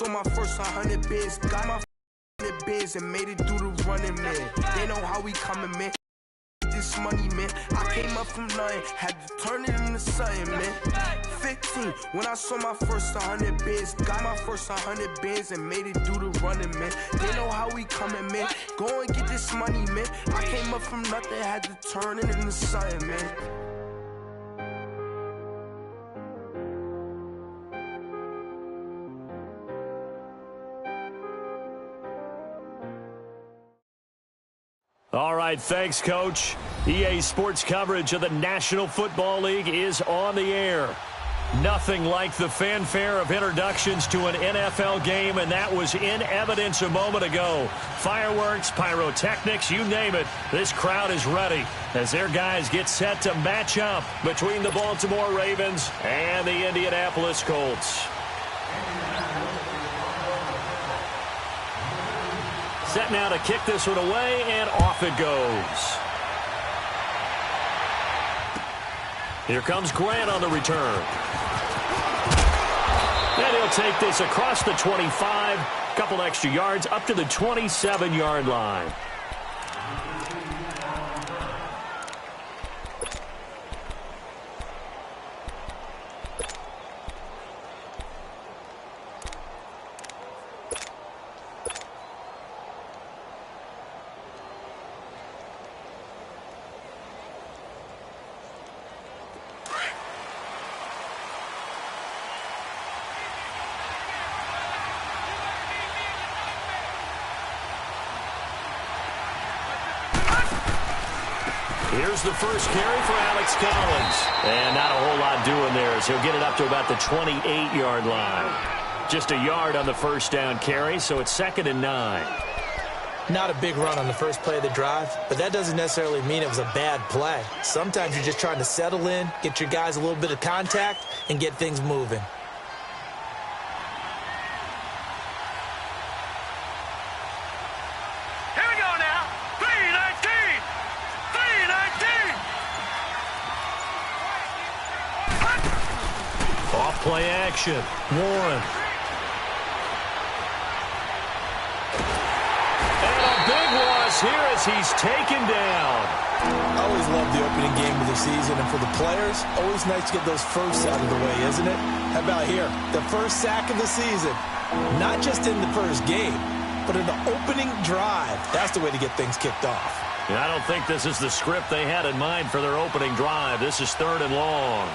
saw my first 100 bids, got my 100 bids and made it through the running, man. They know how we coming, man. This money, man. I came up from nothing, had to turn it into something, man. 15, when I saw my first 100 bids, got my first 100 bids and made it through the running, man. They know how we coming, man. Go and get this money, man. I came up from nothing, had to turn it into something, man. All right, thanks, Coach. EA Sports coverage of the National Football League is on the air. Nothing like the fanfare of introductions to an NFL game, and that was in evidence a moment ago. Fireworks, pyrotechnics, you name it. This crowd is ready as their guys get set to match up between the Baltimore Ravens and the Indianapolis Colts. Set now to kick this one away, and off it goes. Here comes Grant on the return. And he'll take this across the 25, couple extra yards up to the 27-yard line. Here's the first carry for Alex Collins. And not a whole lot doing there as he'll get it up to about the 28-yard line. Just a yard on the first down carry, so it's 2nd and 9. Not a big run on the first play of the drive, but that doesn't necessarily mean it was a bad play. Sometimes you're just trying to settle in, get your guys a little bit of contact, and get things moving. Play action. Warren. And a big loss here as he's taken down. I always love the opening game of the season, and for the players, always nice to get those firsts out of the way, isn't it? How about here? The first sack of the season. Not just in the first game, but in the opening drive. That's the way to get things kicked off. And I don't think this is the script they had in mind for their opening drive. This is 3rd and long.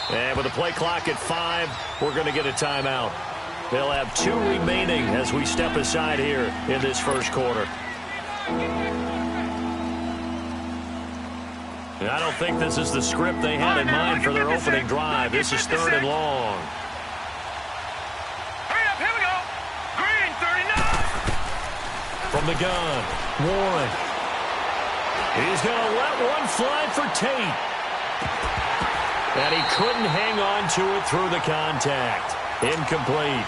And with the play clock at 5, we're going to get a timeout. They'll have 2 remaining as we step aside here in this first quarter. And I don't think this is the script they had in mind for their opening drive. This is 3rd and long. Hurry up, here we go. Green, 39. From the gun, Warren. He's going to let one fly for Tate. And he couldn't hang on to it through the contact. Incomplete.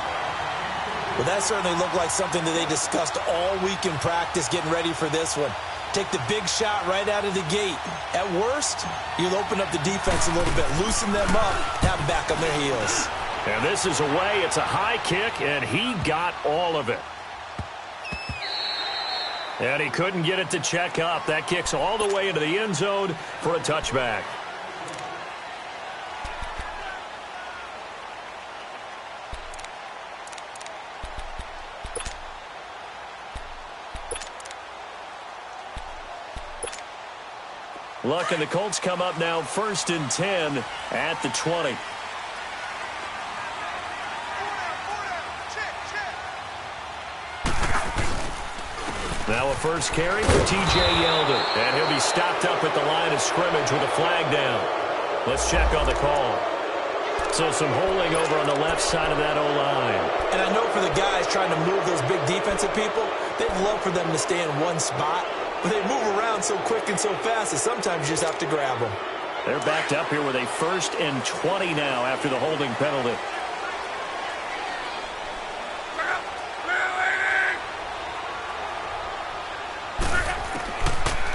Well, that certainly looked like something that they discussed all week in practice getting ready for this one. Take the big shot right out of the gate. At worst, you'll open up the defense a little bit, loosen them up, have them back on their heels. And this is away. It's a high kick, and he got all of it. And he couldn't get it to check up. That kicks all the way into the end zone for a touchback. Luck and the Colts come up now 1st and 10 at the 20. Now a first carry for T.J. Yeldon. And he'll be stopped up at the line of scrimmage with a flag down. Let's check on the call. So some holding over on the left side of that O-line. And I know for the guys trying to move those big defensive people, they'd love for them to stay in one spot. But they move around so quick and so fast that sometimes you just have to grab them. They're backed up here with a 1st and 20 now after the holding penalty.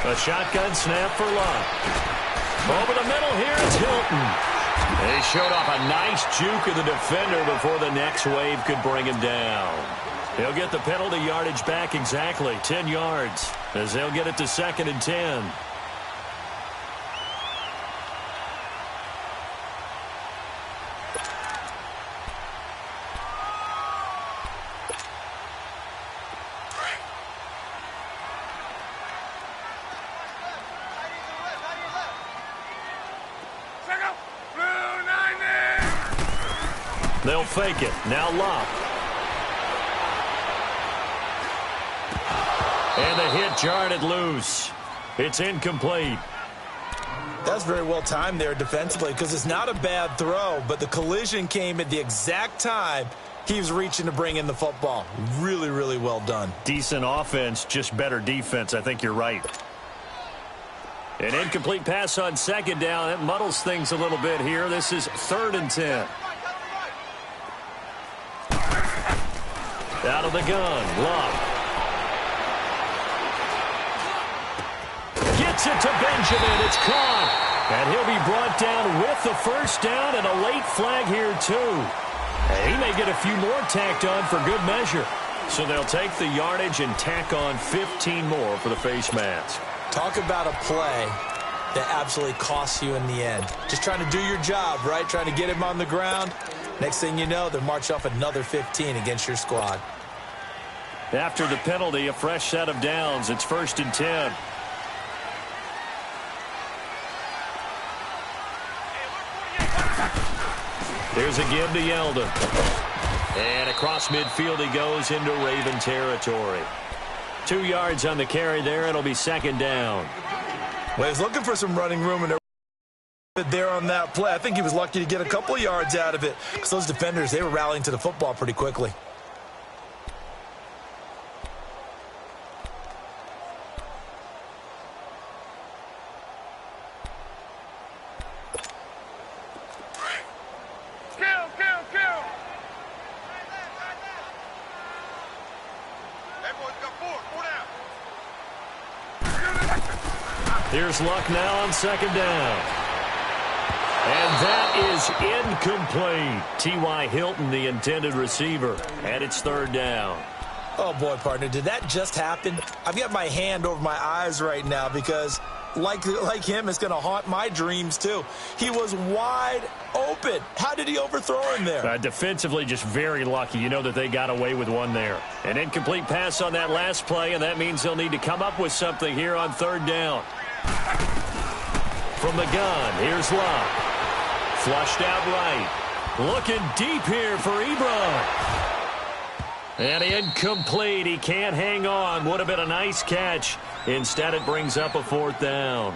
A shotgun snap for Luck. Over the middle here, it's Hilton. He showed off a nice juke of the defender before the next wave could bring him down. He'll get the penalty yardage back exactly, 10 yards, as they'll get it to 2nd and 10. They'll fake it. Now Lop. And the hit jarred it loose. It's incomplete. That's very well timed there defensively because it's not a bad throw, but the collision came at the exact time he was reaching to bring in the football. Really, really well done. Decent offense, just better defense. I think you're right. An incomplete pass on 2nd down. It muddles things a little bit here. This is 3rd and 10. Out of the gun, Love. Gets it to Benjamin. It's caught. And he'll be brought down with the 1st down and a late flag here, too. And he may get a few more tacked on for good measure. So they'll take the yardage and tack on 15 more for the face mask. Talk about a play that absolutely costs you in the end. Just trying to do your job, right? Trying to get him on the ground. Next thing you know, they'll march off another 15 against your squad. After the penalty, a fresh set of downs. It's 1st and 10. Here's a give to Yeldon. And across midfield he goes into Raven territory. 2 yards on the carry there. It'll be 2nd down. Well, he's looking for some running room and there on that play. I think he was lucky to get a couple of yards out of it because those defenders, they were rallying to the football pretty quickly. Here's Luck now on 2nd down. And that is incomplete. T.Y. Hilton, the intended receiver. And it's 3rd down. Oh, boy, partner, did that just happen? I've got my hand over my eyes right now because, like him, it's going to haunt my dreams, too. He was wide open. How did he overthrow him there? Defensively, just very lucky. You know that they got away with one there. An incomplete pass on that last play, and that means they'll need to come up with something here on 3rd down. From the gun, here's Love. Flushed out right. Looking deep here for Ebron. And incomplete. He can't hang on. Would have been a nice catch. Instead, it brings up a 4th down.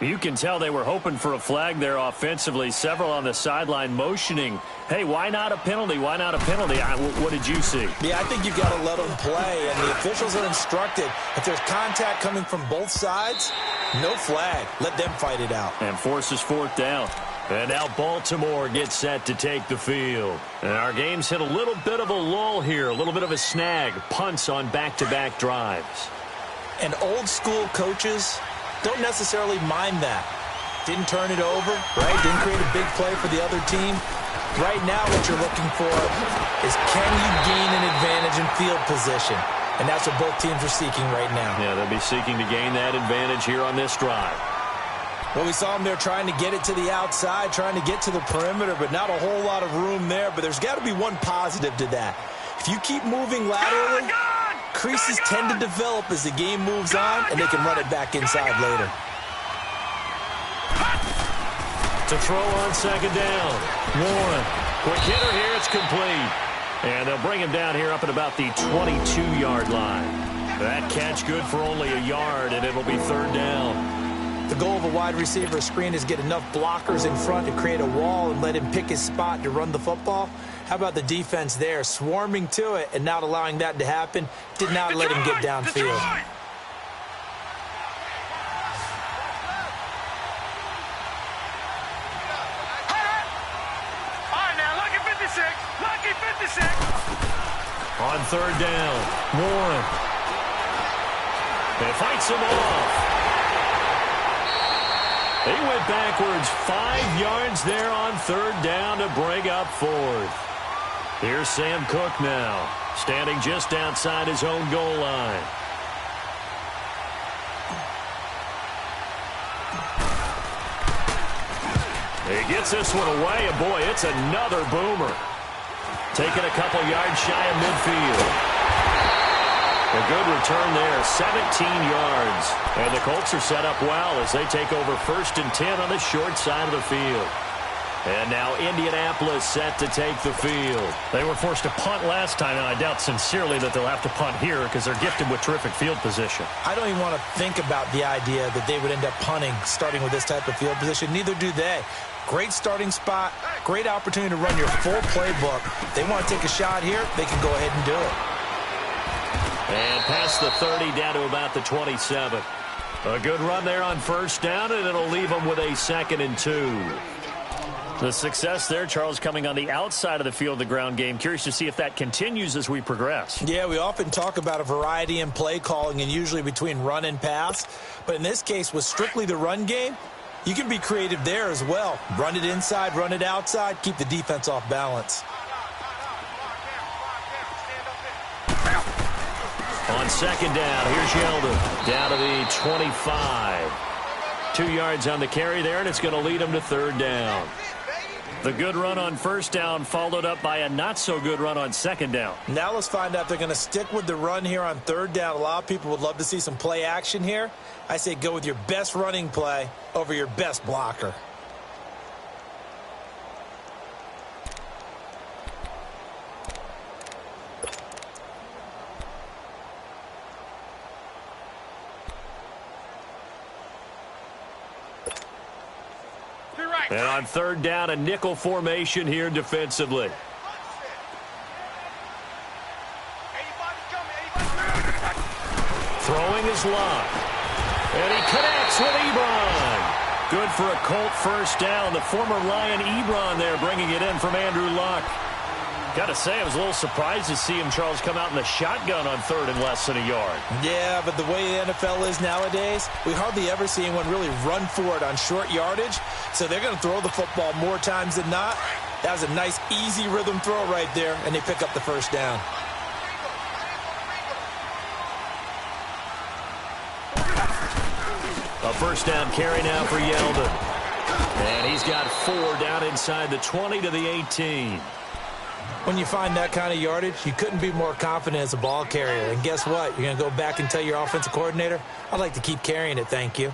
You can tell they were hoping for a flag there offensively. Several on the sideline motioning. Hey, why not a penalty? Why not a penalty? What did you see? Yeah, I think you've got to let them play. And the officials are instructed, if there's contact coming from both sides, no flag. Let them fight it out. And forces 4th down. And now Baltimore gets set to take the field. And our game's hit a little bit of a lull here, a little bit of a snag. Punts on back-to-back drives. And old school coaches don't necessarily mind that. Didn't turn it over, right? Didn't create a big play for the other team. Right now what you're looking for is can you gain an advantage in field position? And that's what both teams are seeking right now. Yeah, they'll be seeking to gain that advantage here on this drive. Well, we saw them there trying to get it to the outside, trying to get to the perimeter, but not a whole lot of room there. But there's got to be one positive to that. If you keep moving laterally, creases tend to develop as the game moves on, and they can run it back inside later. To throw on 2nd down. Warren. Quick hitter here. It's complete. And they'll bring him down here up at about the 22-yard line. That catch good for only a yard, and it'll be 3rd down. The goal of a wide receiver screen is get enough blockers in front to create a wall and let him pick his spot to run the football. How about the defense there, swarming to it and not allowing that to happen? Did not let him get downfield. On 3rd down, Warren. And fights him off. He went backwards 5 yards there on third down to bring up fourth. Here's Sam Cook now, standing just outside his own goal line. He gets this one away, and boy, it's another boomer. Taking a couple yards shy of midfield. A good return there, 17 yards. And the Colts are set up well as they take over 1st and 10 on the short side of the field. And now Indianapolis set to take the field. They were forced to punt last time, and I doubt sincerely that they'll have to punt here because they're gifted with terrific field position. I don't even want to think about the idea that they would end up punting starting with this type of field position. Neither do they. Great starting spot, great opportunity to run your full playbook. If they want to take a shot here, they can go ahead and do it. And past the 30 down to about the 27. A good run there on first down, and it'll leave them with a 2nd and 2. The success there, Charles, coming on the outside of the field, the ground game. Curious to see if that continues as we progress. Yeah, we often talk about a variety in play calling and usually between run and pass. But in this case, with strictly the run game, you can be creative there as well. Run it inside, run it outside, keep the defense off balance. On second down, here's Yeldon. Down to the 25. 2 yards on the carry there, and it's going to lead them to third down. The good run on first down followed up by a not-so-good run on second down. Now let's find out if they're going to stick with the run here on third down. A lot of people would love to see some play action here. I say go with your best running play over your best blocker. And on third down, a nickel formation here defensively. Throwing his Luck. And he connects with Ebron. Good for a Colt first down. The former Lion Ebron there bringing it in from Andrew Luck. Got to say, I was a little surprised to see him, Charles, come out in the shotgun on third and less than a yard. Yeah, but the way the NFL is nowadays, we hardly ever see anyone really run for it on short yardage. So they're going to throw the football more times than not. That was a nice, easy rhythm throw right there, and they pick up the first down. A first down carry now for Yeldon. And he's got 4 down inside the 20 to the 18. When you find that kind of yardage, you couldn't be more confident as a ball carrier. And guess what? You're going to go back and tell your offensive coordinator, I'd like to keep carrying it, thank you.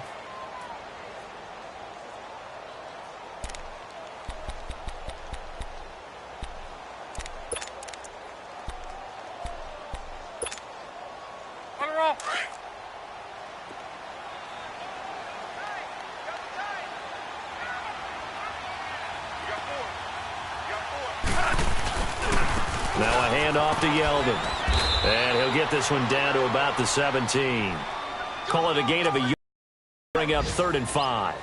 Now a handoff to Yeldon. And he'll get this one down to about the 17. Call it a gain of a yard. Bring up 3rd and 5.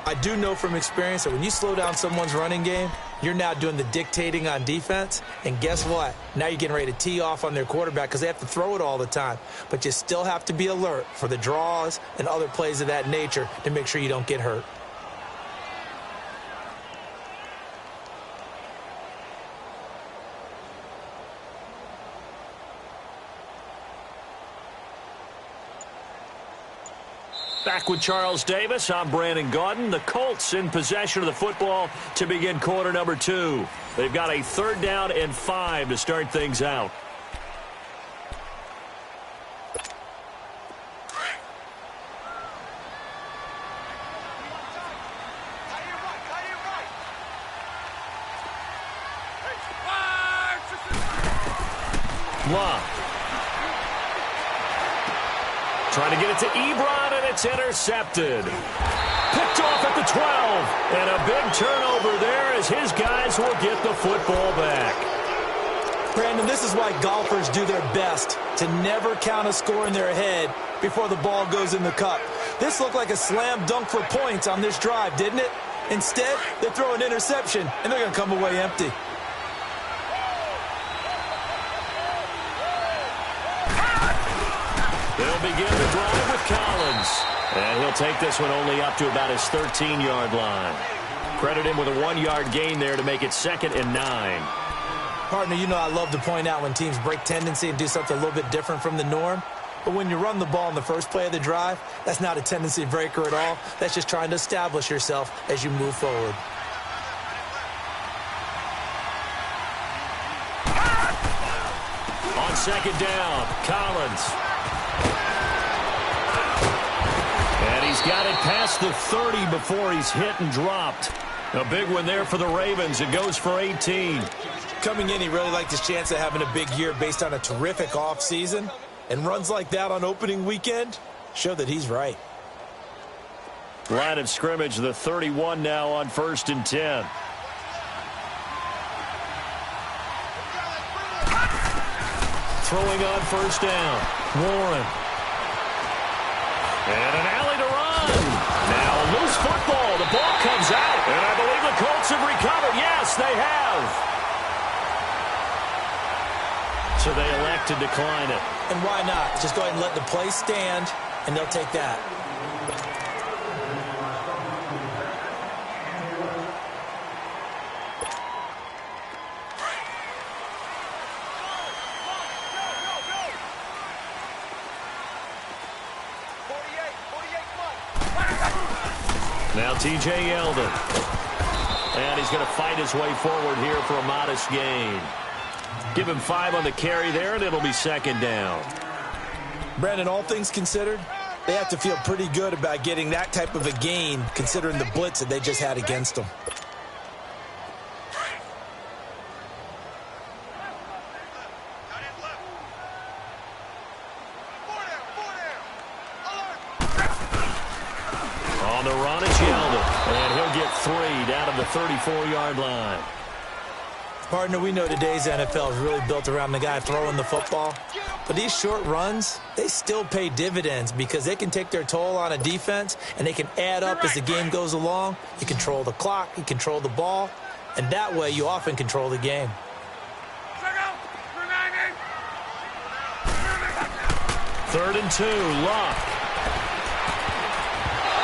I do know from experience that when you slow down someone's running game, you're now doing the dictating on defense. And guess what? Now you're getting ready to tee off on their quarterback because they have to throw it all the time. But you still have to be alert for the draws and other plays of that nature to make sure you don't get hurt. Back with Charles Davis, I'm Brandon Gaudin. The Colts in possession of the football to begin quarter number 2. They've got a 3rd down and 5 to start things out. Luck. Trying to get it to Ebron, and it's intercepted. Picked off at the 12. And a big turnover there as his guys will get the football back. Brandon, this is why golfers do their best to never count a score in their head before the ball goes in the cup. This looked like a slam dunk for points on this drive, didn't it? Instead, they throw an interception, and they're going to come away empty. They'll begin the drive with Collins. And he'll take this one only up to about his 13-yard line. Credit him with a 1-yard gain there to make it 2nd and 9. Partner, you know I love to point out when teams break tendency and do something a little bit different from the norm. But when you run the ball in the first play of the drive, that's not a tendency breaker at all. That's just trying to establish yourself as you move forward. On 2nd down, Collins. And he's got it past the 30 before he's hit and dropped. A big one there for the Ravens. It goes for 18. Coming in, he really liked his chance of having a big year based on a terrific offseason. And runs like that on opening weekend show that he's right. Line of scrimmage, the 31 now on 1st and 10. Throwing on 1st down. Warren. And an alley to run. Now a loose football. The ball comes out. And I believe the Colts have recovered. Yes, they have. So they elect to decline it. And why not? Just go ahead and let the play stand, and they'll take that. Now T.J. Yeldon. And he's going to fight his way forward here for a modest gain. Give him 5 on the carry there, and it'll be 2nd down. Brandon, all things considered, they have to feel pretty good about getting that type of a gain, considering the blitz that they just had against them. On the run, it's Yeldon. And he'll get 3 down to the 34-yard line. Partner, we know today's NFL is really built around the guy throwing the football. But these short runs, they still pay dividends because they can take their toll on a defense, and they can add up as the game goes along. You control the clock, you control the ball, and that way you often control the game. 3rd and 2, Luck.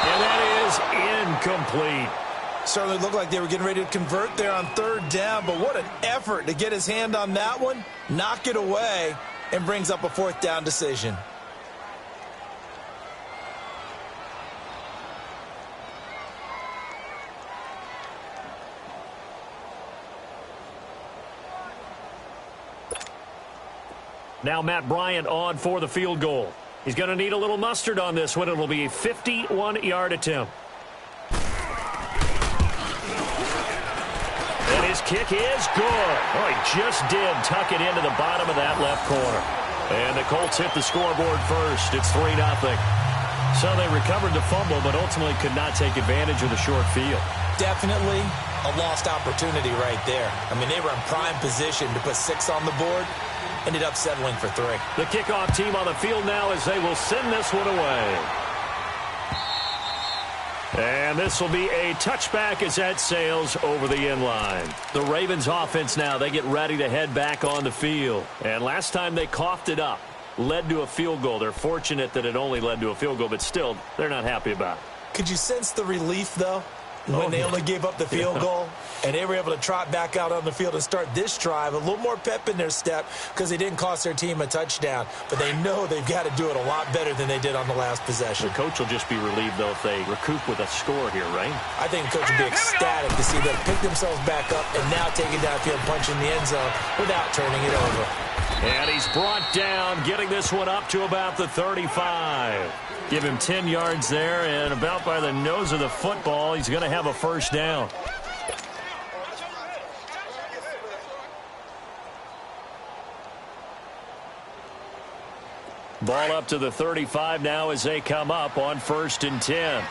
And that is incomplete. Certainly looked like they were getting ready to convert there on 3rd down, but what an effort to get his hand on that one, knock it away, and brings up a 4th down decision. Now Matt Bryant on for the field goal. He's going to need a little mustard on this one. It'll be a 51-yard attempt. And his kick is good. Oh, he just did tuck it into the bottom of that left corner. And the Colts hit the scoreboard first. It's 3-0. So they recovered the fumble, but ultimately could not take advantage of the short field. Definitely a lost opportunity right there. I mean, they were in prime position to put 6 on the board. Ended up settling for 3. The kickoff team on the field now as they will send this one away. And this will be a touchback as that sails over the end line. The Ravens offense now, they get ready to head back on the field. And last time they coughed it up, led to a field goal. They're fortunate that it only led to a field goal, but still, they're not happy about it. Could you sense the relief, though, when they only gave up the field goal? And they were able to trot back out on the field and start this drive. A little more pep in their step because they didn't cost their team a touchdown. But they know they've got to do it a lot better than they did on the last possession. The coach will just be relieved, though, if they recoup with a score here, right? I think the coach will be ecstatic to see them pick themselves back up and now take it downfield, punch in the end zone without turning it over. And he's brought down, getting this one up to about the 35. Give him 10 yards there, and about by the nose of the football, he's going to have a 1st down. Ball up to the 35 now as they come up on 1st and 10. All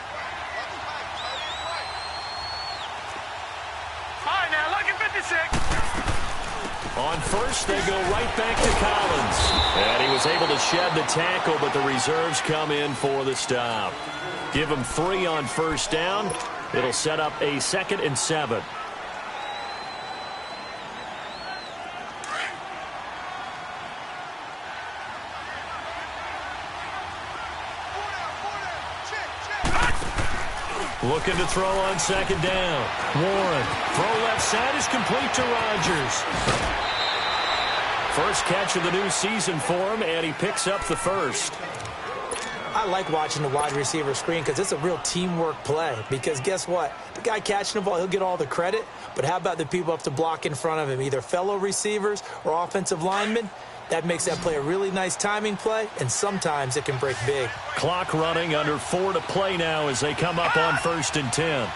right, now look at 56. On 1st, they go right back to Collins. And he was able to shed the tackle, but the reserves come in for the stop. Give him 3 on 1st down. It'll set up a 2nd and 7. Looking to throw on second down. Warren. Throw left side is complete to Rodgers. First catch of the new season for him, and he picks up the first. I like watching the wide receiver screen because it's a real teamwork play. Because guess what? The guy catching the ball, he'll get all the credit. But how about the people up to block in front of him, either fellow receivers or offensive linemen? That makes that play a really nice timing play, and sometimes it can break big. Clock running, under 4 to play now as they come up on 1st and 10.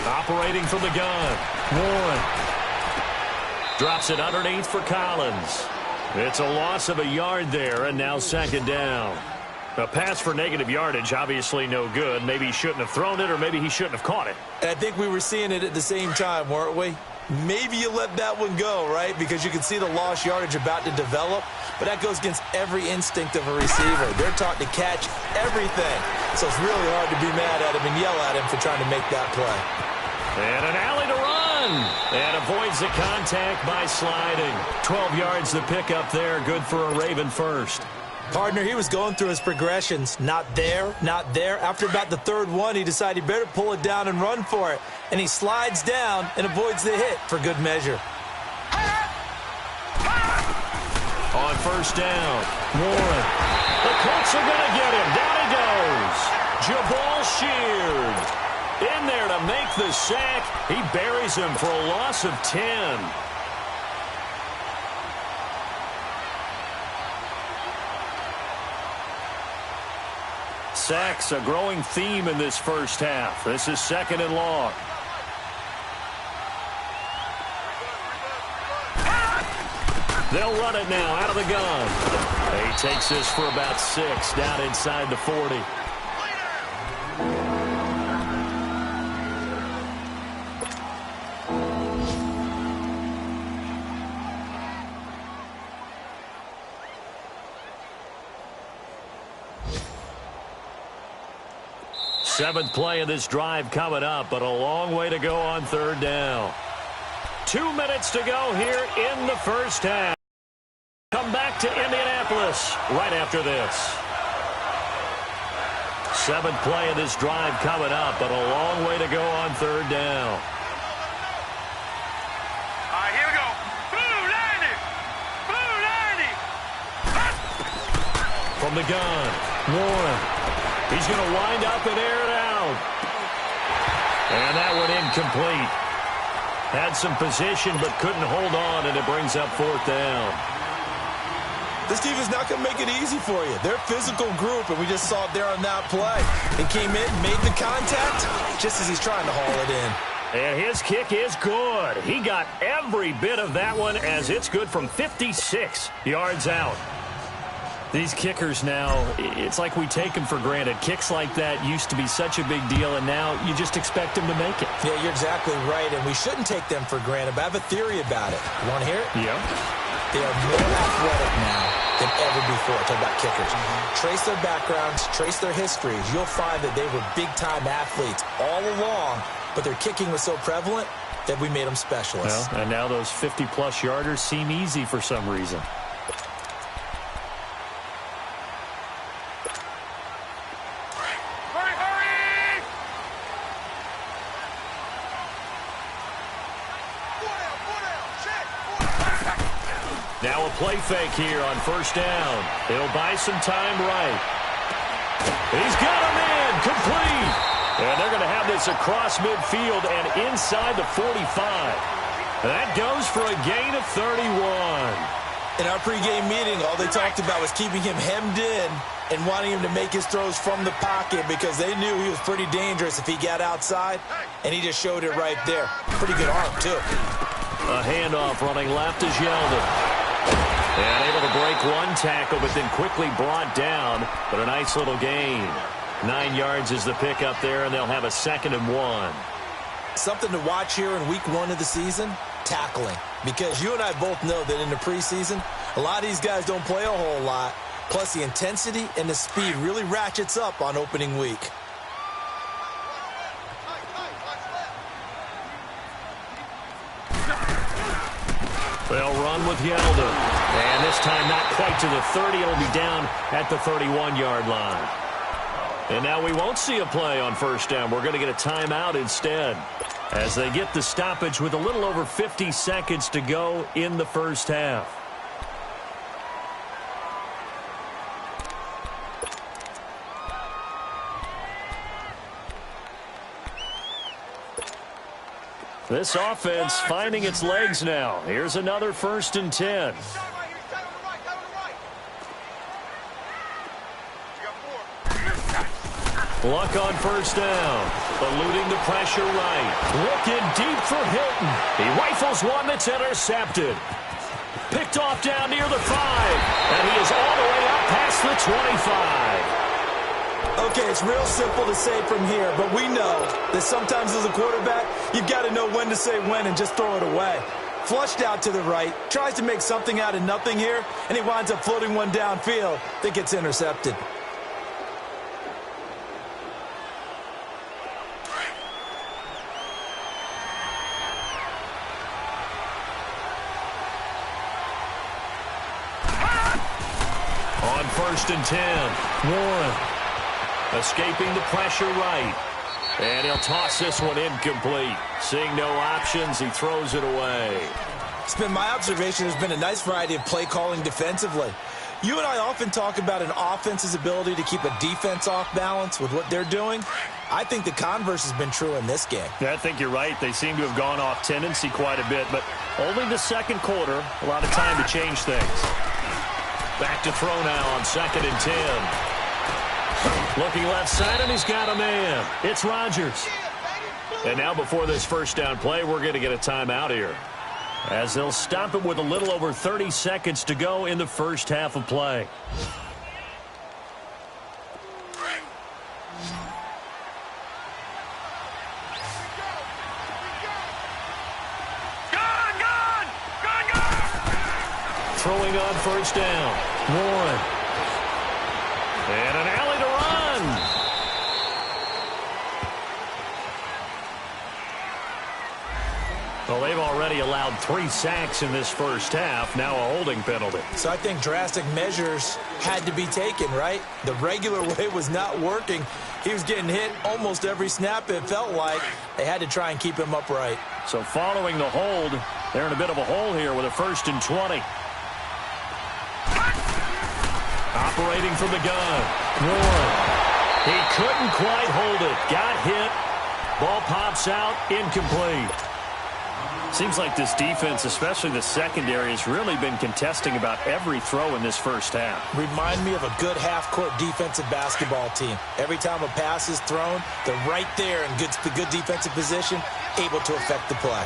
Operating from the gun. Warren. Drops it underneath for Collins. It's a loss of a yard there, and now second down. A pass for negative yardage, obviously no good. Maybe he shouldn't have thrown it, or maybe he shouldn't have caught it. And I think we were seeing it at the same time, weren't we? Maybe you let that one go, right? Because you can see the lost yardage about to develop. But that goes against every instinct of a receiver. They're taught to catch everything. So it's really hard to be mad at him and yell at him for trying to make that play. And an alley to run. And avoids the contact by sliding. 12 yards the pickup there. Good for a Raven first. Partner, he was going through his progressions. Not there, not there. After about the third one, he decided he better pull it down and run for it. And he slides down and avoids the hit for good measure. On first down, Warren. The Colts are going to get him. Down he goes. Jabal Sheard in there to make the sack. He buries him for a loss of 10. Sacks, a growing theme in this first half. This is 2nd and long. They'll run it now out of the gun. He takes this for about 6 down inside the 40. Seventh play of this drive coming up, but a long way to go on 3rd down. 2 minutes to go here in the first half. Come back to Indianapolis right after this. 7th play of this drive coming up, but a long way to go on 3rd down. All right, here we go. Blue 90. Blue 90. From the gun, Warren. He's going to wind up and air it out. And that one incomplete. Had some position but couldn't hold on, and it brings up 4th down. This team is not going to make it easy for you. They're a physical group, and we just saw it there on that play. He came in, made the contact, just as he's trying to haul it in. And his kick is good. He got every bit of that one, as it's good from 56 yards out. These kickers now, it's like we take them for granted. Kicks like that used to be such a big deal, and now you just expect them to make it. Yeah, you're exactly right, and we shouldn't take them for granted, but I have a theory about it. You want to hear it? Yeah. They are more athletic now than ever before. Talk about kickers. Trace their backgrounds, trace their histories. You'll find that they were big-time athletes all along, but their kicking was so prevalent that we made them specialists. Well, and now those 50-plus yarders seem easy for some reason. Now a play fake here on 1st down. He'll buy some time right. He's got him in, complete. And they're going to have this across midfield and inside the 45. That goes for a gain of 31. In our pregame meeting, all they talked about was keeping him hemmed in and wanting him to make his throws from the pocket because they knew he was pretty dangerous if he got outside, and he just showed it right there. Pretty good arm, too. A handoff running left is Yeldon. And able to break one tackle, but then quickly brought down. But a nice little gain. 9 yards is the pickup there, and they'll have a 2nd and 1. Something to watch here in week 1 of the season, tackling. Because you and I both know that in the preseason, a lot of these guys don't play a whole lot. Plus, the intensity and the speed really ratchets up on opening week. They'll run with Yeldon. And this time not quite to the 30. It'll be down at the 31-yard line. And now we won't see a play on first down. We're going to get a timeout instead, as they get the stoppage with a little over 50 seconds to go in the first half. This offense finding its legs now. Here's another 1st and 10. Luck on first down. Eluding the pressure right. Looking deep for Hilton. He rifles one that's intercepted. Picked off down near the 5. And he is all the way up past the 25. Okay, it's real simple to say from here, but we know that sometimes as a quarterback, you've got to know when to say when and just throw it away. Flushed out to the right, tries to make something out of nothing here, and he winds up floating one downfield that gets intercepted. On 1st and 10, Warren escaping the pressure right. And he'll toss this one incomplete. Seeing no options, he throws it away. It's been my observation there's been a nice variety of play calling defensively. You and I often talk about an offense's ability to keep a defense off balance with what they're doing. I think the converse has been true in this game. Yeah, I think you're right. They seem to have gone off tendency quite a bit, but only the second quarter, a lot of time to change things. Back to throw now on 2nd and 10. Looking left side, and he's got a man. It's Rodgers. And now before this first down play, we're going to get a timeout here, as they'll stop it with a little over 30 seconds to go in the first half of play. Throwing on first down. Warren. And an alley to run. Well, they've already allowed 3 sacks in this first half. Now a holding penalty. So I think drastic measures had to be taken, right? The regular way was not working. He was getting hit almost every snap, it felt like. They had to try and keep him upright. So following the hold, they're in a bit of a hole here with a 1st and 20. Operating from the gun. Warren. He couldn't quite hold it. Got hit. Ball pops out. Incomplete. Seems like this defense, especially the secondary, has really been contesting about every throw in this first half. Remind me of a good half-court defensive basketball team. Every time a pass is thrown, they're right there in good defensive position, able to affect the play.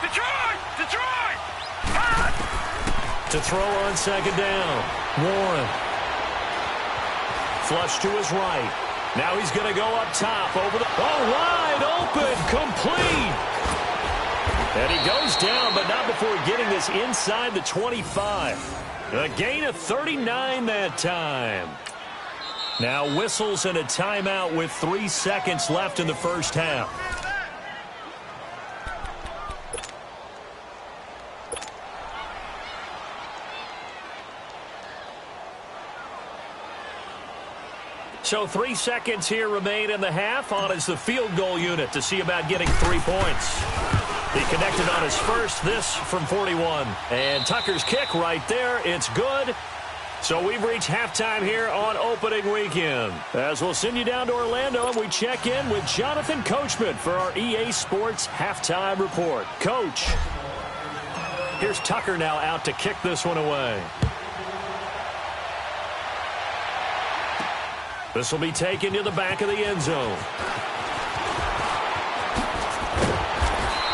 Detroit! To throw on 2nd down. Warren. Flush to his right. Now he's going to go up top over the... Oh, wide open. Complete. And he goes down, but not before getting this inside the 25. A gain of 39 that time. Now whistles and a timeout with 3 seconds left in the first half. So 3 seconds here remain in the half. On is the field goal unit to see about getting 3 points. He connected on his first, this from 41. And Tucker's kick right there. It's good. So we've reached halftime here on opening weekend. As we'll send you down to Orlando, and we check in with Jonathan Coachman for our EA Sports Halftime Report. Coach, here's Tucker now out to kick this one away. This will be taken to the back of the end zone.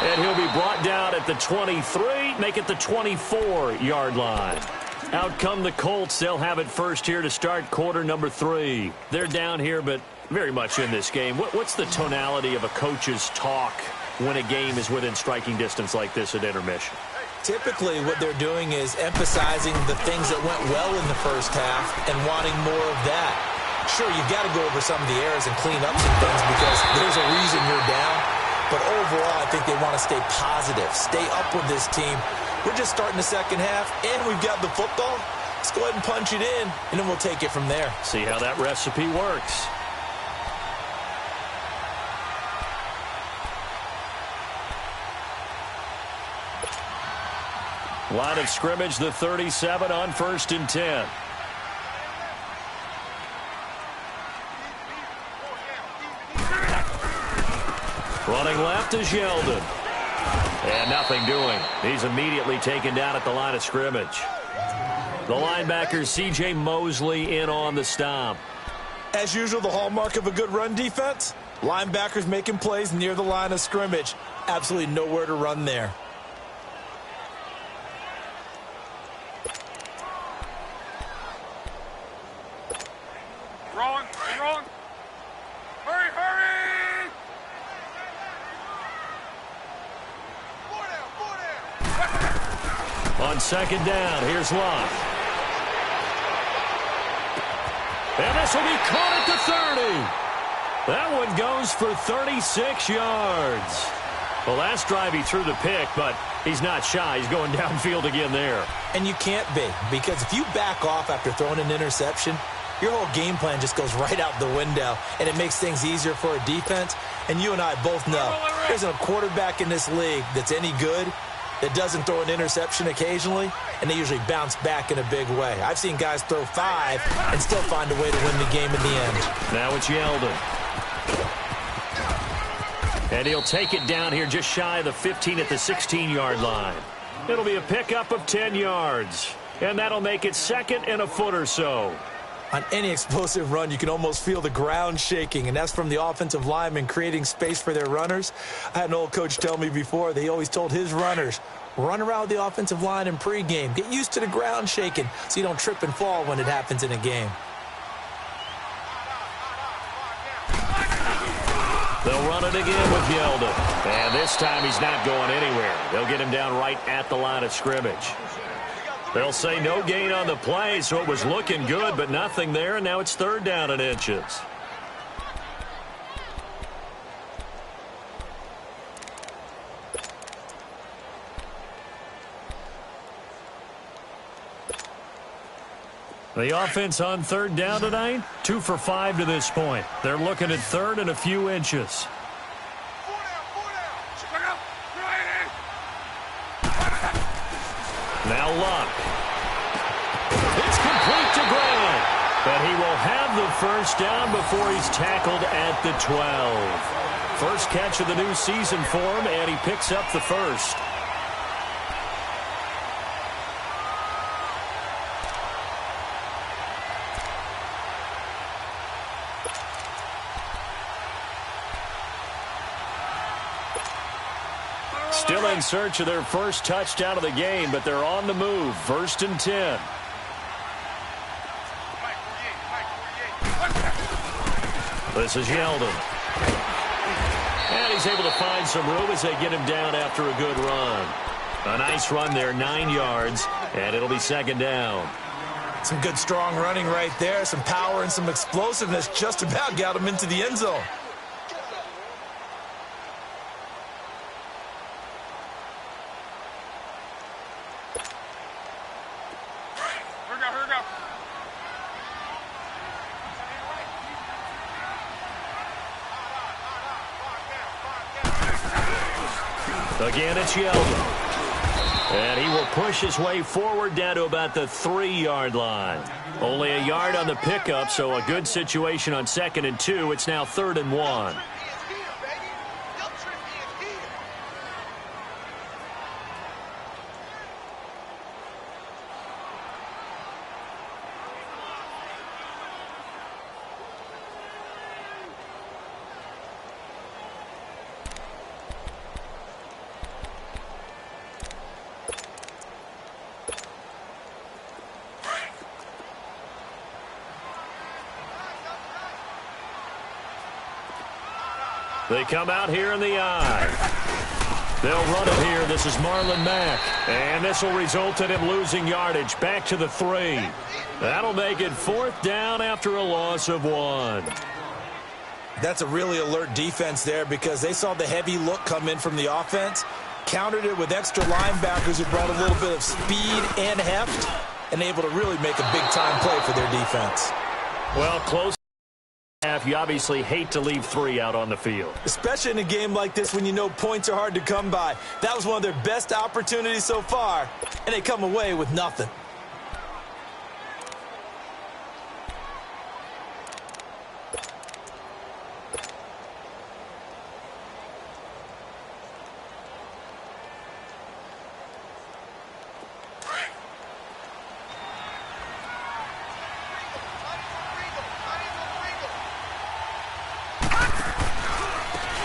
And he'll be brought down at the 23, make it the 24-yard line. Out come the Colts. They'll have it first here to start quarter number 3. They're down here, but very much in this game. What's the tonality of a coach's talk when a game is within striking distance like this at intermission? Typically, what they're doing is emphasizing the things that went well in the first half and wanting more of that. Sure, you've got to go over some of the errors and clean up some things because there's a reason you're down. But overall, I think they want to stay positive, stay up with this team. We're just starting the second half, and we've got the football. Let's go ahead and punch it in, and then we'll take it from there. See how that recipe works. Line of scrimmage, the 37 on 1st and 10. Running left is Yeldon. And nothing doing. He's immediately taken down at the line of scrimmage. The linebacker, C.J. Mosley, in on the stop. As usual, the hallmark of a good run defense, linebackers making plays near the line of scrimmage. Absolutely nowhere to run there. Wrong. Hurry! On 2nd down, here's Locke. And this will be caught at the 30. That one goes for 36 yards. Well, last drive he threw the pick, but he's not shy. He's going downfield again there. And you can't be, because if you back off after throwing an interception, your whole game plan just goes right out the window, and it makes things easier for a defense. And you and I both know there's a quarterback in this league that's any good that doesn't throw an interception occasionally, and they usually bounce back in a big way. I've seen guys throw 5 and still find a way to win the game in the end. Now it's Yeldon. And he'll take it down here just shy of the 15 at the 16-yard line. It'll be a pickup of 10 yards. And that'll make it 2nd and a foot or so. On any explosive run, you can almost feel the ground shaking, and that's from the offensive linemen creating space for their runners. I had an old coach tell me before, they always told his runners, run around the offensive line in pregame. Get used to the ground shaking so you don't trip and fall when it happens in a game. They'll run it again with Yeldon. And this time he's not going anywhere. They'll get him down right at the line of scrimmage. They'll say no gain on the play, so it was looking good, but nothing there, and now it's 3rd down and inches. The offense on 3rd down tonight, 2 for 5 to this point. They're looking at 3rd and a few inches. Now Luck. It's complete to Grant. But he will have the 1st down before he's tackled at the 12. First catch of the new season for him, and he picks up the 1st. Still in search of their first touchdown of the game, but they're on the move. 1st and 10. This is Yeldon. And he's able to find some room as they get him down after a good run. A nice run there, 9 yards, and it'll be 2nd down. Some good, strong running right there. Some power and some explosiveness just about got him into the end zone. Again, it's Yeldon. And he will push his way forward down to about the 3-yard line. Only a yard on the pickup, so a good situation on 2nd and 2. It's now 3rd and 1. They come out here in the eye. They'll run it here. This is Marlon Mack. And this will result in him losing yardage back to the 3. That'll make it 4th down after a loss of 1. That's a really alert defense there because they saw the heavy look come in from the offense, countered it with extra linebackers who brought a little bit of speed and heft, and able to really make a big-time play for their defense. Well, close half. You obviously hate to leave 3 out on the field. Especially in a game like this when you know points are hard to come by. That was one of their best opportunities so far, and they come away with nothing.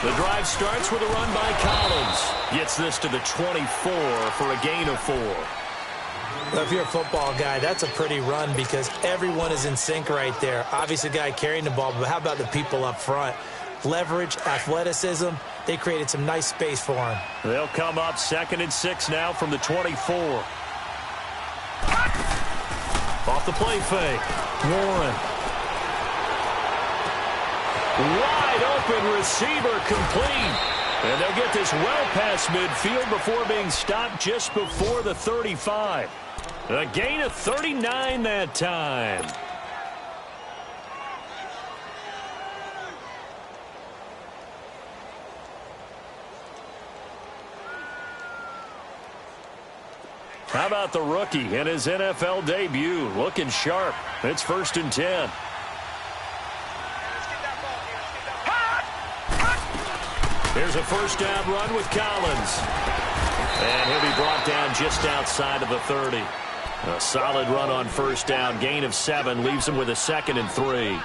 The drive starts with a run by Collins. Gets this to the 24 for a gain of 4. Well, if you're a football guy, that's a pretty run because everyone is in sync right there. Obviously, the guy carrying the ball, but how about the people up front? Leverage, athleticism, they created some nice space for him. They'll come up 2nd and 6 now from the 24. Off the play fake. Warren. Wide open receiver complete. And they'll get this well past midfield before being stopped just before the 35. A gain of 39 that time. How about the rookie in his NFL debut? Looking sharp. It's 1st and 10. Here's a 1st down run with Collins. And he'll be brought down just outside of the 30. A solid run on 1st down. Gain of 7 leaves him with a 2nd and 3.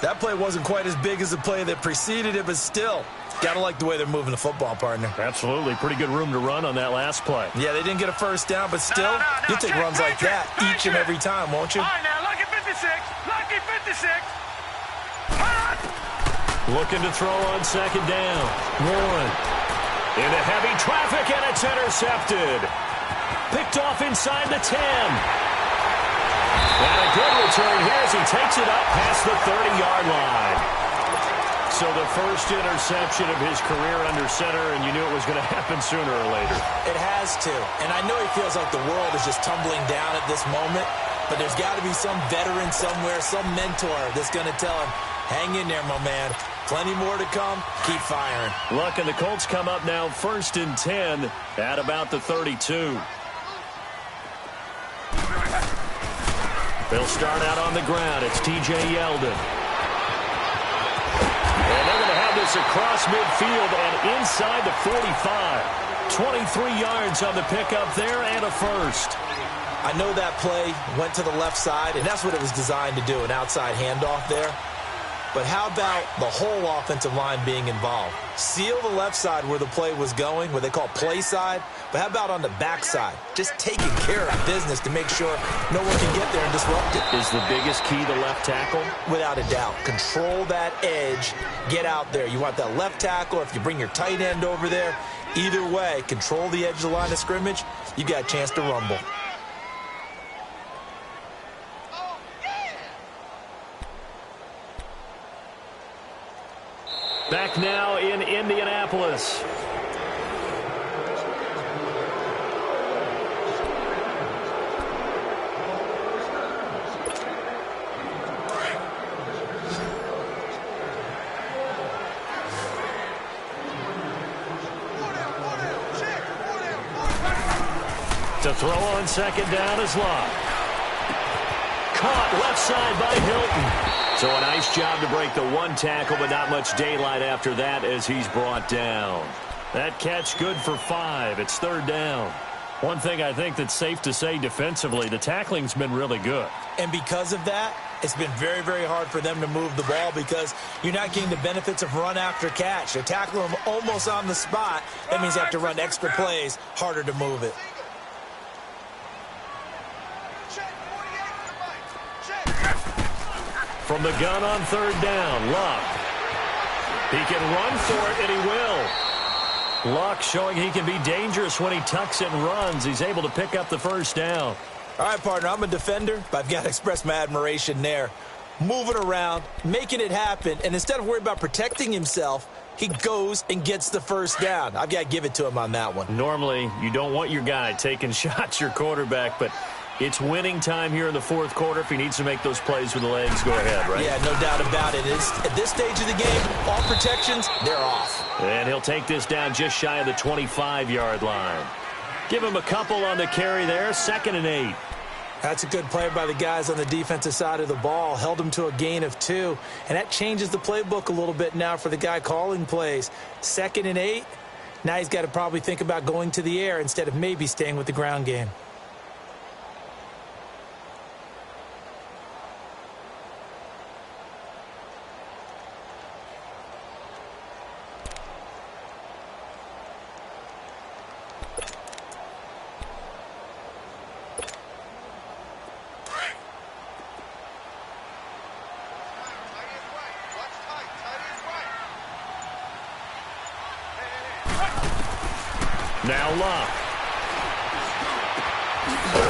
That play wasn't quite as big as the play that preceded it, but still, gotta like the way they're moving the football, partner. Absolutely. Pretty good room to run on that last play. Yeah, they didn't get a 1st down, but still, you'll take runs like that each and every time, won't you? All right, now, lucky 56. Lucky 56. Looking to throw on 2nd down. Warren. Into heavy traffic, and it's intercepted. Picked off inside the 10. And a good return here as he takes it up past the 30-yard line. So the first interception of his career under center, and you knew it was going to happen sooner or later. It has to. And I know he feels like the world is just tumbling down at this moment, but there's got to be some veteran somewhere, some mentor that's going to tell him, hang in there, my man. Plenty more to come. Keep firing. Look, and the Colts come up now 1st and 10 at about the 32. They'll start out on the ground. It's T.J. Yeldon. And they're going to have this across midfield and inside the 45. 23 yards on the pickup there and a 1st. I know that play went to the left side, and that's what it was designed to do, an outside handoff there. But how about the whole offensive line being involved? Seal the left side where the play was going, what they call play side. But how about on the back side? Just taking care of business to make sure no one can get there and disrupt it. Is the biggest key the left tackle? Without a doubt. Control that edge. Get out there. You want that left tackle. If you bring your tight end over there, either way, control the edge of the line of scrimmage. You got a chance to rumble. Back now in Indianapolis. To throw on 2nd down is Locke. Caught left side by Hilton. So a nice job to break the 1 tackle, but not much daylight after that as he's brought down. That catch good for 5. It's 3rd down. One thing I think that's safe to say defensively, the tackling's been really good. And because of that, it's been very, very hard for them to move the ball because you're not getting the benefits of run after catch. They're tackling them almost on the spot. That means you have to run extra plays, harder to move it. From the gun on 3rd down, Luck. He can run for it, and he will. Luck showing he can be dangerous when he tucks it and runs. He's able to pick up the 1st down. All right, partner, I'm a defender, but I've got to express my admiration there. Moving around, making it happen, and instead of worrying about protecting himself, he goes and gets the 1st down. I've got to give it to him on that one. Normally, you don't want your guy taking shots, your quarterback, but It's winning time here in the fourth quarter. If he needs to make those plays with the legs, go ahead, right? Yeah, no doubt about it. At this stage of the game, all protections, they're off. And he'll take this down just shy of the 25-yard line. Give him a couple on the carry there, 2nd and 8. That's a good play by the guys on the defensive side of the ball. Held him to a gain of 2. And that changes the playbook a little bit now for the guy calling plays. 2nd and 8. Now he's got to probably think about going to the air instead of maybe staying with the ground game. Now Locke.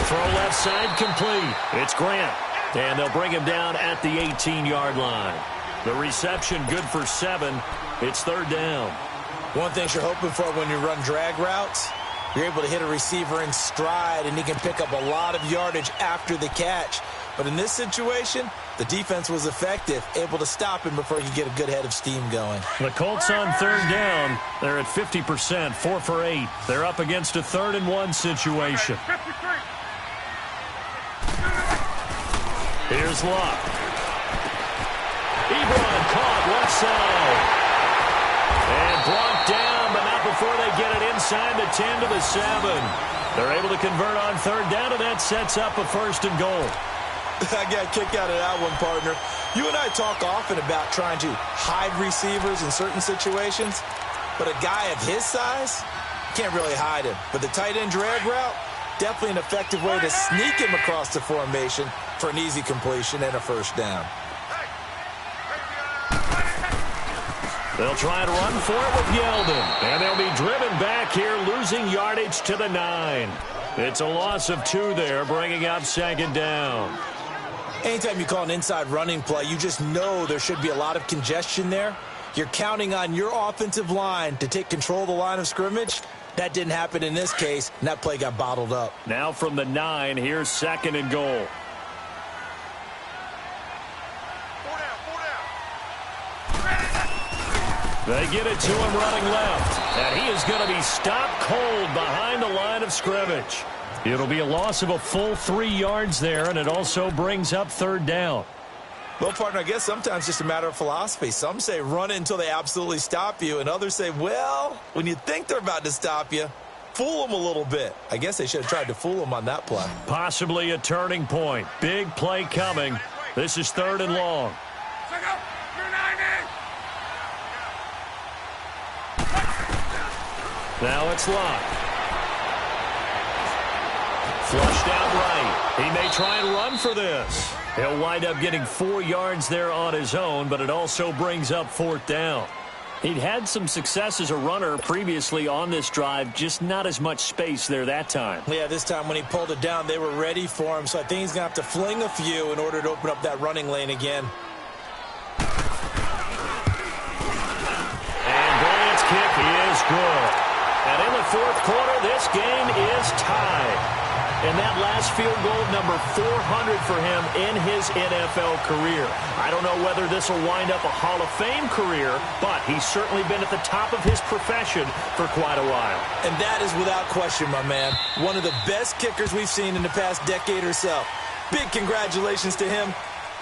Throw left side complete. It's Grant. And they'll bring him down at the 18-yard line. The reception good for 7. It's 3rd down. One thing you're hoping for when you run drag routes, you're able to hit a receiver in stride, and he can pick up a lot of yardage after the catch. But in this situation, the defense was effective, able to stop him before he could get a good head of steam going. The Colts on 3rd down. They're at 50%, 4 for 8. They're up against a 3rd and 1 situation. Here's Locke. Ebron caught left side. And brought down, but not before they get it inside the 10 to the 7. They're able to convert on 3rd down, and that sets up a 1st and goal. I got a kick out of that one, partner. You and I talk often about trying to hide receivers in certain situations, but a guy of his size, can't really hide him. But the tight end drag route, definitely an effective way to sneak him across the formation for an easy completion and a 1st down. They'll try to run for it with Yeldon, and they'll be driven back here, losing yardage to the 9. It's a loss of 2 there, bringing up 2nd down. Anytime you call an inside running play, you just know there should be a lot of congestion there. You're counting on your offensive line to take control of the line of scrimmage. That didn't happen in this case, and that play got bottled up. Now from the 9, here's 2nd and goal. They get it to him running left, and he is going to be stopped cold behind the line of scrimmage. It'll be a loss of a full 3 yards there, and it also brings up 3rd down. Well, partner, I guess sometimes it's just a matter of philosophy. Some say run it until they absolutely stop you, and others say, well, when you think they're about to stop you, fool them a little bit. I guess they should have tried to fool them on that play. Possibly a turning point. Big play coming. This is 3rd and long. Now it's Locke. Flushed out right. He may try and run for this. He'll wind up getting 4 yards there on his own, but it also brings up 4th down. He'd had some success as a runner previously on this drive, just not as much space there that time. Yeah, this time when he pulled it down, they were ready for him, so I think he's going to have to fling a few in order to open up that running lane again. And Bryant's kick is good. And in the 4th quarter, this game is tied. And that last field goal, number 400 for him in his NFL career. I don't know whether this will wind up a Hall of Fame career, but he's certainly been at the top of his profession for quite a while. And that is without question, my man. One of the best kickers we've seen in the past decade or so. Big congratulations to him.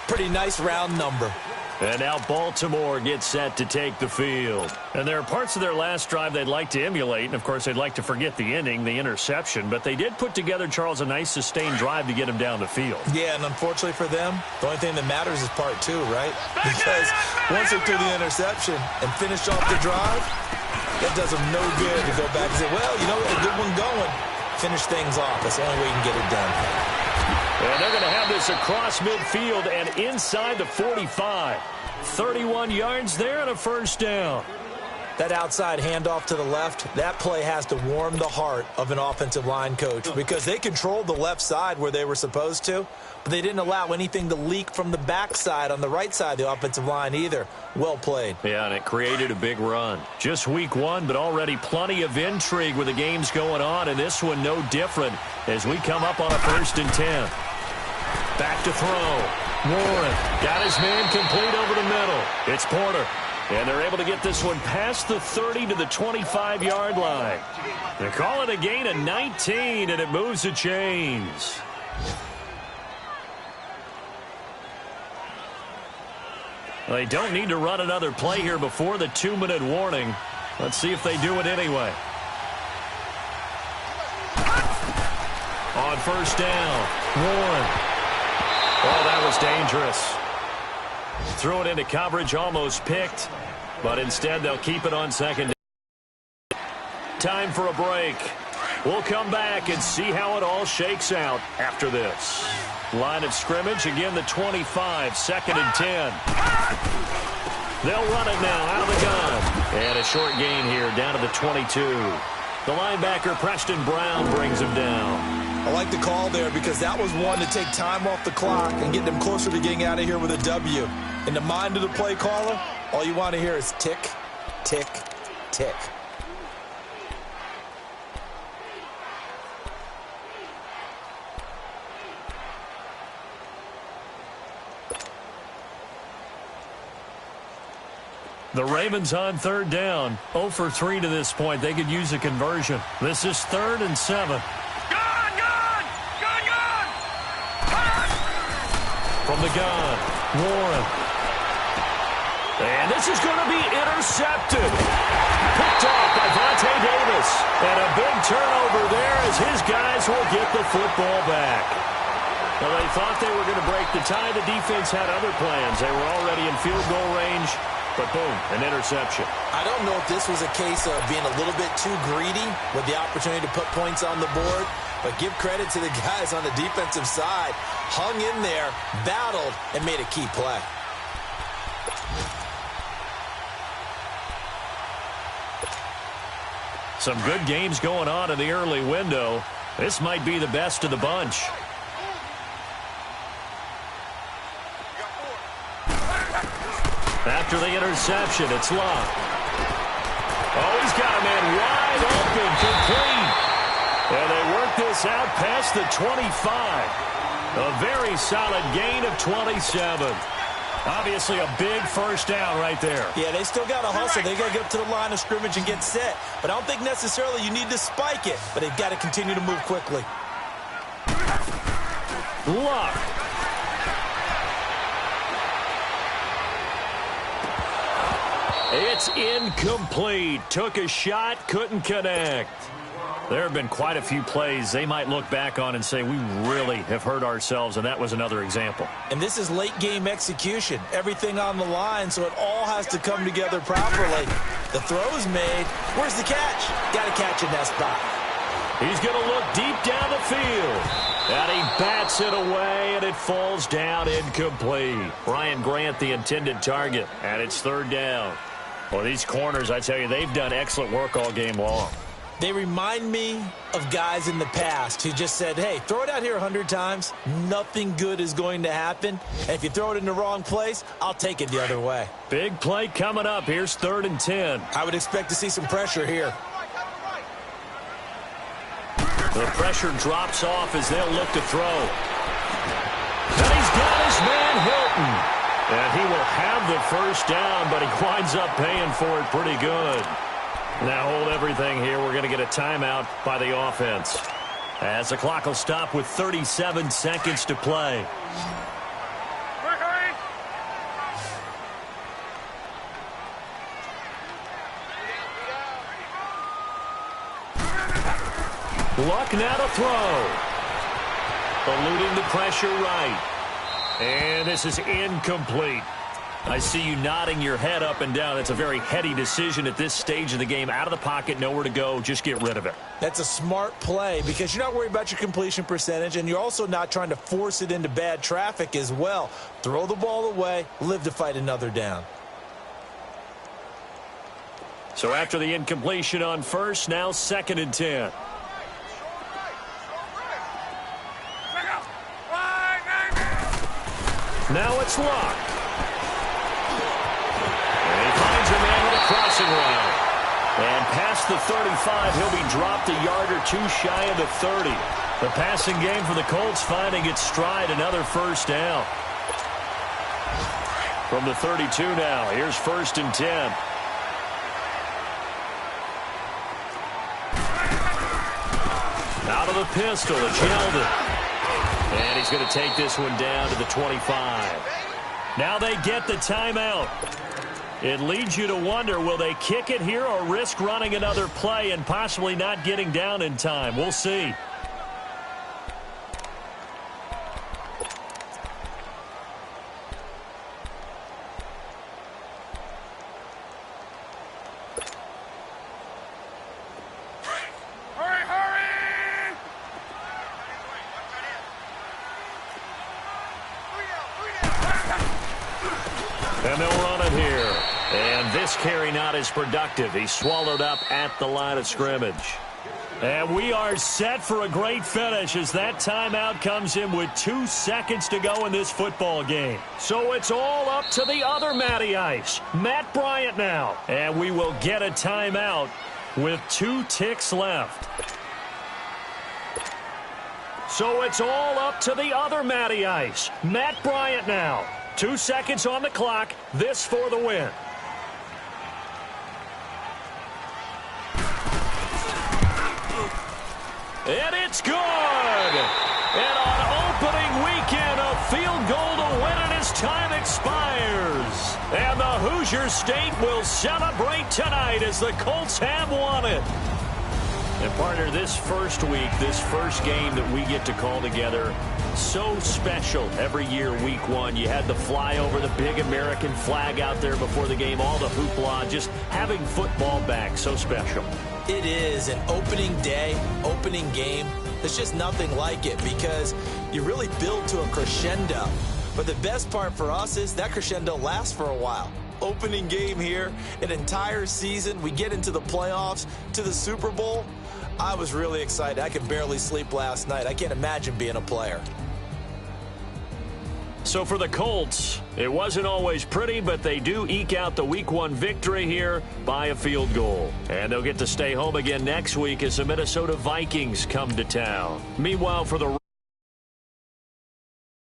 Pretty nice round number. And now Baltimore gets set to take the field. And there are parts of their last drive they'd like to emulate. And, of course, they'd like to forget the ending, the interception. But they did put together, Charles, a nice sustained drive to get him down the field. Yeah, and unfortunately for them, the only thing that matters is part 2, right? Because once they threw the interception and finished off the drive, that does them no good to go back and say, well, you know, a good one going. Finish things off. That's the only way you can get it done. And they're going to have this across midfield and inside the 45. 31 yards there and a 1st down. That outside handoff to the left, that play has to warm the heart of an offensive line coach because they controlled the left side where they were supposed to, but they didn't allow anything to leak from the backside on the right side of the offensive line either. Well played. Yeah, and it created a big run. Just week one, but already plenty of intrigue with the games going on, and this one no different as we come up on a 1st and 10. Back to throw. Warren got his man complete over the middle. It's Porter. And they're able to get this one past the 30 to the 25-yard line. They call it a gain of 19, and it moves the chains. They don't need to run another play here before the 2-minute warning. Let's see if they do it anyway. On 1st down, Warren. Oh, that was dangerous. Threw it into coverage, almost picked, but instead they'll keep it on 2nd. Time for a break. We'll come back and see how it all shakes out after this. Line of scrimmage, again the 25, 2nd and 10. They'll run it now out of the gun. And a short gain here down to the 22. The linebacker, Preston Brown, brings him down. I like the call there because that was one to take time off the clock and get them closer to getting out of here with a W. In the mind of the play caller, all you want to hear is tick, tick, tick. The Ravens on 3rd down. 0 for 3 to this point. They could use a conversion. This is 3rd and 7. From the gun, Warren. And this is going to be intercepted. Picked off by Vontae Davis. And a big turnover there as his guys will get the football back. Well, they thought they were going to break the tie. The defense had other plans. They were already in field goal range. But boom, an interception. I don't know if this was a case of being a little bit too greedy with the opportunity to put points on the board, but give credit to the guys on the defensive side. Hung in there, battled, and made a key play. Some good games going on in the early window. This might be the best of the bunch. After the interception, it's Locke. Oh, he's got a man wide open, complete. And they work this out past the 25. A very solid gain of 27. Obviously a big first down right there. Yeah, they still got to hustle. They got to get up to the line of scrimmage and get set. But I don't think necessarily you need to spike it. But they've got to continue to move quickly. Locke. It's incomplete. Took a shot, couldn't connect. There have been quite a few plays they might look back on and say, we really have hurt ourselves, and that was another example. And this is late-game execution. Everything on the line, so it all has to come together properly. The throw's made. Where's the catch? Got to catch in that spot. He's going to look deep down the field. And he bats it away, and it falls down incomplete. Brian Grant, the intended target, and it's 3rd down. Well, these corners, I tell you, they've done excellent work all game long. They remind me of guys in the past who just said, hey, throw it out here 100 times. Nothing good is going to happen. And if you throw it in the wrong place, I'll take it the other way. Big play coming up. Here's 3rd and 10. I would expect to see some pressure here. The pressure drops off as they'll look to throw. And he's got his man Hilton. And he will have the first down, but he winds up paying for it pretty good. Now hold everything here. We're going to get a timeout by the offense. As the clock will stop with 37 seconds to play. Luck now to throw. Eluding the pressure right. And this is incomplete. I see you nodding your head up and down. That's a very heady decision at this stage of the game. Out of the pocket, nowhere to go. Just get rid of it. That's a smart play because you're not worried about your completion percentage, and you're also not trying to force it into bad traffic as well. Throw the ball away, live to fight another down. So after the incompletion on first, now 2nd and 10. Now it's Luck. And he finds a man with a crossing route. And past the 35, he'll be dropped a yard or two shy of the 30. The passing game for the Colts finding its stride, another first down. From the 32 now, here's 1st and 10. Out of the pistol, it's Yeldon. And he's going to take this one down to the 25. Now they get the timeout. It leads you to wonder, will they kick it here or risk running another play and possibly not getting down in time? We'll see. And they'll run it here. And this carry not as productive. He's swallowed up at the line of scrimmage. And we are set for a great finish as that timeout comes in with 2 seconds to go in this football game. So it's all up to the other Matty Ice, Matt Bryant now. And we will get a timeout with 2 ticks left. So it's all up to the other Matty Ice, Matt Bryant now. 2 seconds on the clock. This for the win. And it's good. And on opening weekend, a field goal to win it as time expires. And the Hoosier State will celebrate tonight as the Colts have won it. And partner, this first week, this first game that we get to call together, so special every year, week 1. You had the flyover, the big American flag out there before the game, all the hoopla, just having football back, so special. It is an opening day, opening game. There's just nothing like it because you really build to a crescendo. But the best part for us is that crescendo lasts for a while. Opening game here, an entire season. We get into the playoffs, to the Super Bowl. I was really excited. I could barely sleep last night. I can't imagine being a player. So for the Colts, it wasn't always pretty, but they do eke out the Week 1 victory here by a field goal. And they'll get to stay home again next week as the Minnesota Vikings come to town. Meanwhile, for the